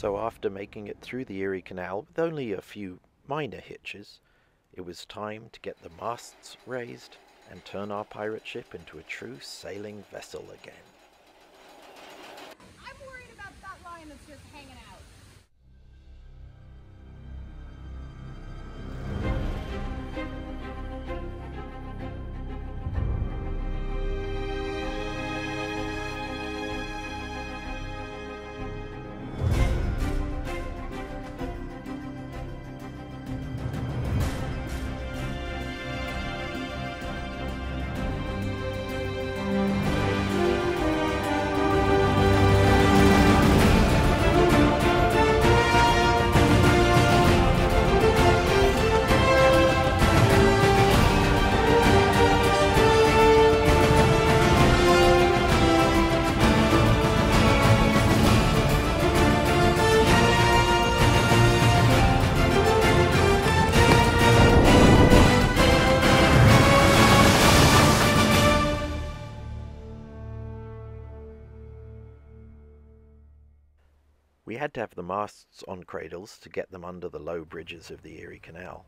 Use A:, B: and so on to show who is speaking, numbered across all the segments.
A: So after making it through the Erie Canal with only a few minor hitches, it was time to get the masts raised and turn our pirate ship into a true sailing vessel again.
B: I'm worried about that line that's just hanging out.
A: We had to have the masts on cradles to get them under the low bridges of the Erie Canal,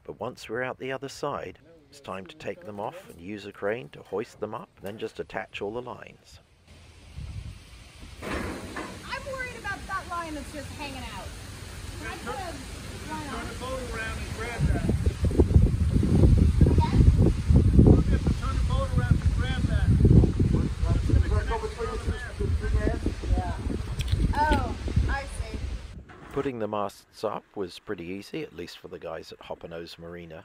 A: but once we're out the other side, it's time to take them off and use a crane to hoist them up, and then just attach all the lines.
B: I'm worried about that line that's just hanging out. Can I put a line on it?
C: Turn the boat around and grab that. Look at the turn the boat around and grab that.
B: Oh, I see.
A: Putting the masts up was pretty easy, at least for the guys at Hopper-Nose Marina,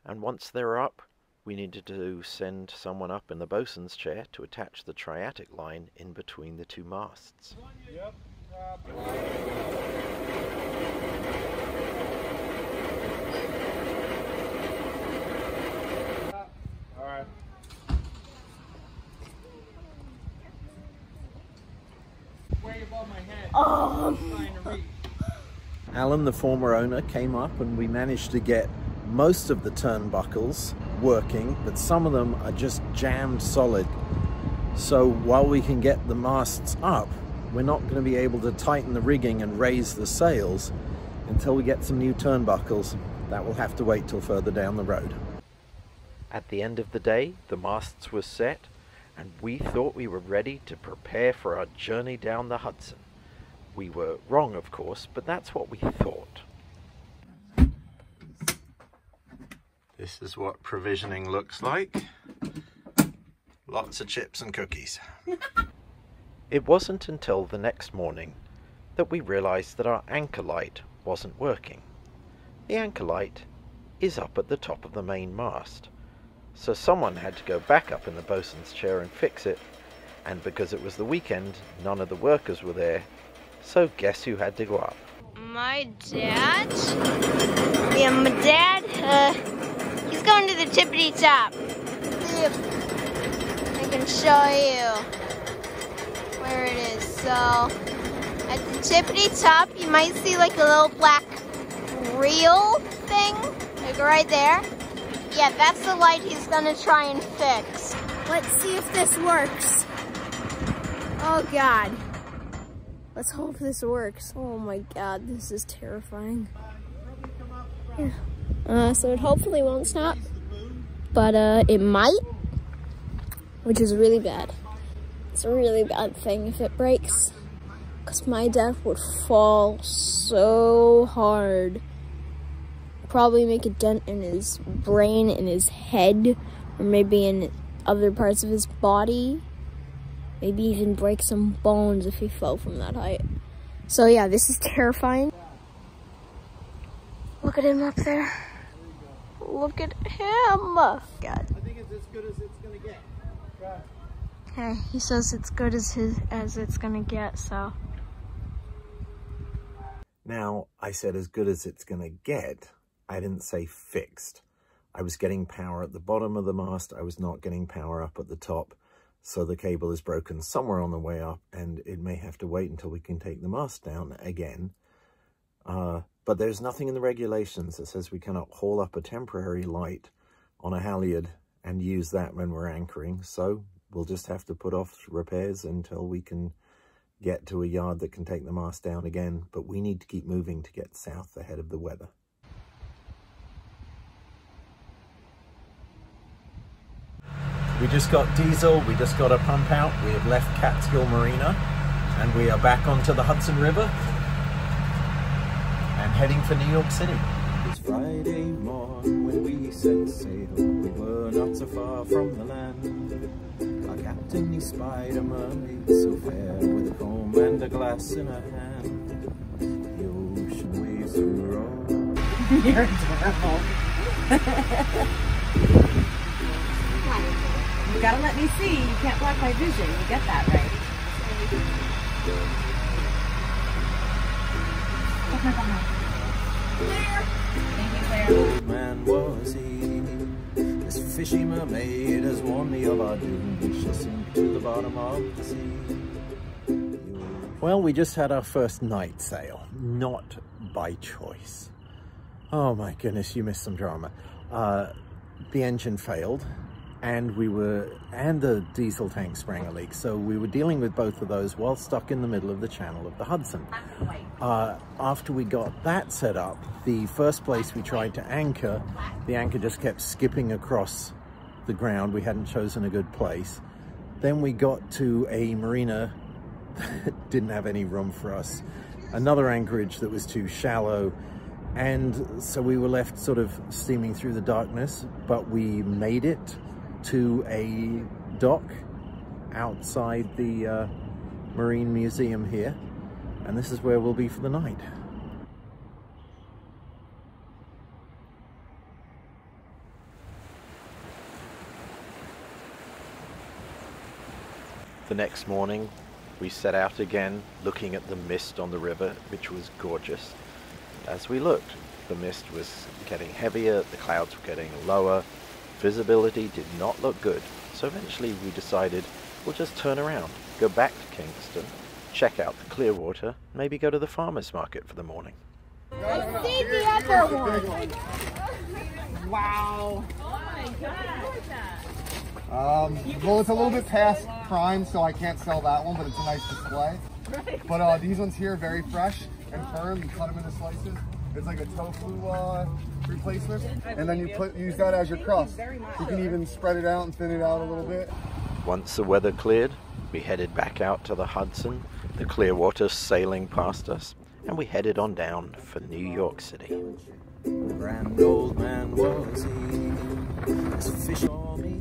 A: and once they were up, we needed to send someone up in the bosun's chair to attach the triatic line in between the two masts.
C: Yep. All right. Way above my head. Trying to reach.
A: Alan, the former owner, came up and we managed to get most of the turnbuckles working, but some of them are just jammed solid. So while we can get the masts up, we're not going to be able to tighten the rigging and raise the sails until we get some new turnbuckles. That will have to wait till further down the road. At the end of the day, the masts were set, and we thought we were ready to prepare for our journey down the Hudson. We were wrong, of course, but that's what we thought. This is what provisioning looks like. Lots of chips and cookies. It wasn't until the next morning that we realized that our anchor light wasn't working. The anchor light is up at the top of the main mast, so someone had to go back up in the bosun's chair and fix it, and because it was the weekend, none of the workers were there, so guess who had to go up?
D: My dad? Yeah, my dad, he's going to the tippity top. I can show you where it is. So, at the tippity top, you might see like a little black reel thing, like right there. Yeah, that's the light he's gonna try and fix.
E: Let's see if this works. Oh God. Let's hope this works. Oh my God, this is terrifying. Yeah. So it hopefully won't stop, but it might, which is really bad. It's a really bad thing if it breaks, because my dad would fall so hard. Probably make a dent in his brain, in his head, or maybe in other parts of his body. Maybe even break some bones if he fell from that height. So yeah, this is terrifying. Look at him up there. Look at him. God.
C: I think it's as good as it's gonna get. Try.
E: Okay, he says it's good as it's gonna get, so.
A: Now, I said as good as it's gonna get. I didn't say fixed. I was getting power at the bottom of the mast. I was not getting power up at the top. So the cable is broken somewhere on the way up, and it may have to wait until we can take the mast down again. But there's nothing in the regulations that says we cannot haul up a temporary light on a halyard and use that when we're anchoring. So we'll just have to put off repairs until we can get to a yard that can take the mast down again, but we need to keep moving to get south ahead of the weather. We just got diesel, we just got a pump out, we have left Catskill Marina, and we are back onto the Hudson River and heading for New York City. It was Friday morn when we set sail, we were not so far from the land. Our captain, he spied a mermaid so fair, with a comb and a glass in her hand. The ocean waves through her all.
B: You're adorable. You gotta let me see. You can't block my vision. You get that right. Look right behind. Claire. Thank you, Claire.
A: Old man was he. This fishy mermaid has warned me of our doom. We shall sink to the bottom of the sea. Well, we just had our first night sail, not by choice. Oh my goodness, you missed some drama. The engine failed, and the diesel tank sprang a leak. So we were dealing with both of those while stuck in the middle of the channel of the Hudson. After we got that set up, the first place we tried to anchor, the anchor just kept skipping across the ground. We hadn't chosen a good place. Then we got to a marina that didn't have any room for us, another anchorage that was too shallow, and so we were left sort of steaming through the darkness, but we made it to a dock outside the Marine Museum here, and this is where we'll be for the night. The next morning we set out again, looking at the mist on the river, which was gorgeous. As we looked, the mist was getting heavier, the clouds were getting lower, visibility did not look good, so eventually we decided we'll just turn around, go back to Kingston, check out the Clearwater, maybe go to the farmer's market for the morning.
B: I see the other one. Wow.
C: Well, it's a little bit past prime, so I can't sell that one, but it's a nice display. But these ones here are very fresh and firm. You cut them into slices. It's like a tofu replacement, and then you use that as your crust. You can even spread it out and thin it out a little bit.
A: Once the weather cleared, we headed back out to the Hudson, the Clearwater sailing past us, and we headed on down for New York City. Grand old man was he.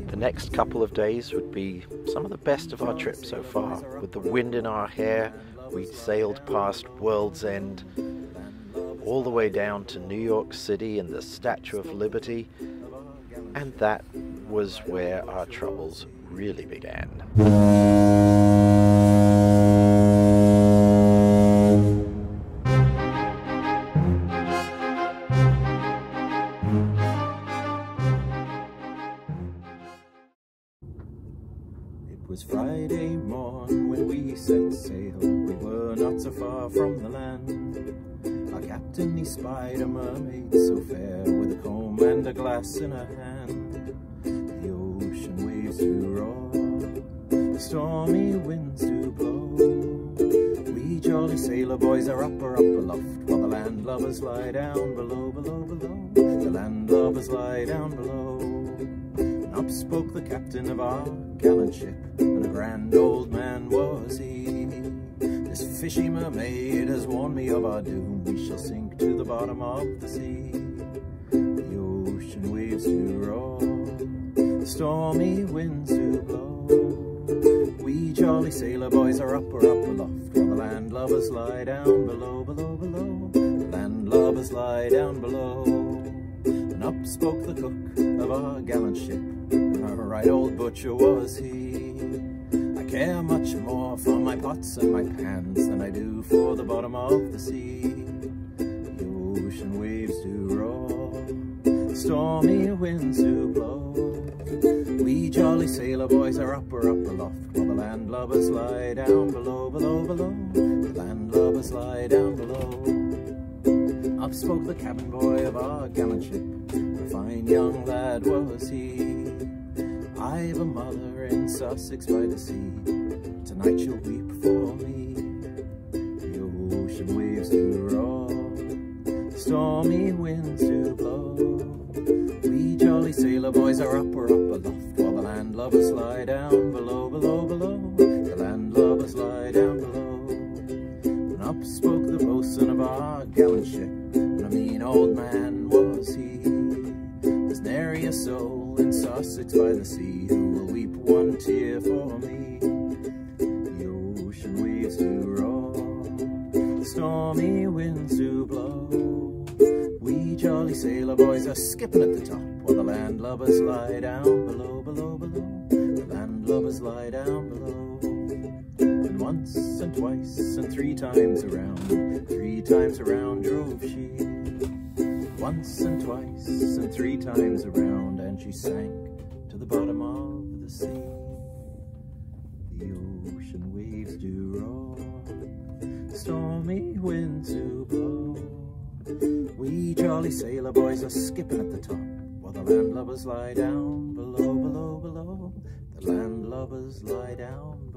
A: The next couple of days would be some of the best of our trip so far. With the wind in our hair, we sailed past World's End, all the way down to New York City and the Statue of Liberty, and that was where our troubles really began. It was Friday morn when we set sail. We were not so far from the land. Our captain, he spied a mermaid so fair, with a comb and a glass in her hand. The ocean waves do roar, the stormy winds do blow. We jolly sailor boys are up aloft, while the landlubbers lie down below, below, below. The landlubbers lie down below. And up spoke the captain of our gallant ship, and a grand old man was he. This fishy mermaid has warned me of our doom. We shall sink to the bottom of the sea. The ocean waves do roar, the stormy winds do blow. We jolly sailor boys are up aloft, while the landlubbers lie down below, below, below. The landlubbers lie down below. And up spoke the cook of our gallant ship, and a right old butcher was he. I care much more for my pots and my pans than I do for the bottom of the sea. The ocean waves do roar, the stormy winds do blow. We jolly sailor boys are up aloft, while the landlubbers lie down below, below, below. The landlubbers lie down below. Up spoke the cabin boy of our gallant ship, a fine young lad was he. I've a mother in Sussex by the sea, tonight she'll weep for me. ocean waves to roar, stormy winds to blow. We jolly sailor boys are up aloft, while the landlubbers lie down below, below, below. The landlubbers lie down below. And up spoke the boatswain of our gallant ship, and a mean old man was he. There's nary a soul in Sussex by the sea who will weep one tear for me. The ocean waves to roar, stormy winds to blow. We jolly sailor boys are skipping at the top, while the landlubbers lie down below, below, below. The landlubbers lie down below. And once and twice and 3 times around drove she. Once and twice and 3 times around, and she sank to the bottom of the sea. The ocean waves do roar, stormy winds do blow. We jolly sailor boys are skipping at the top, while the landlubbers lie down below, below, below. The landlubbers lie down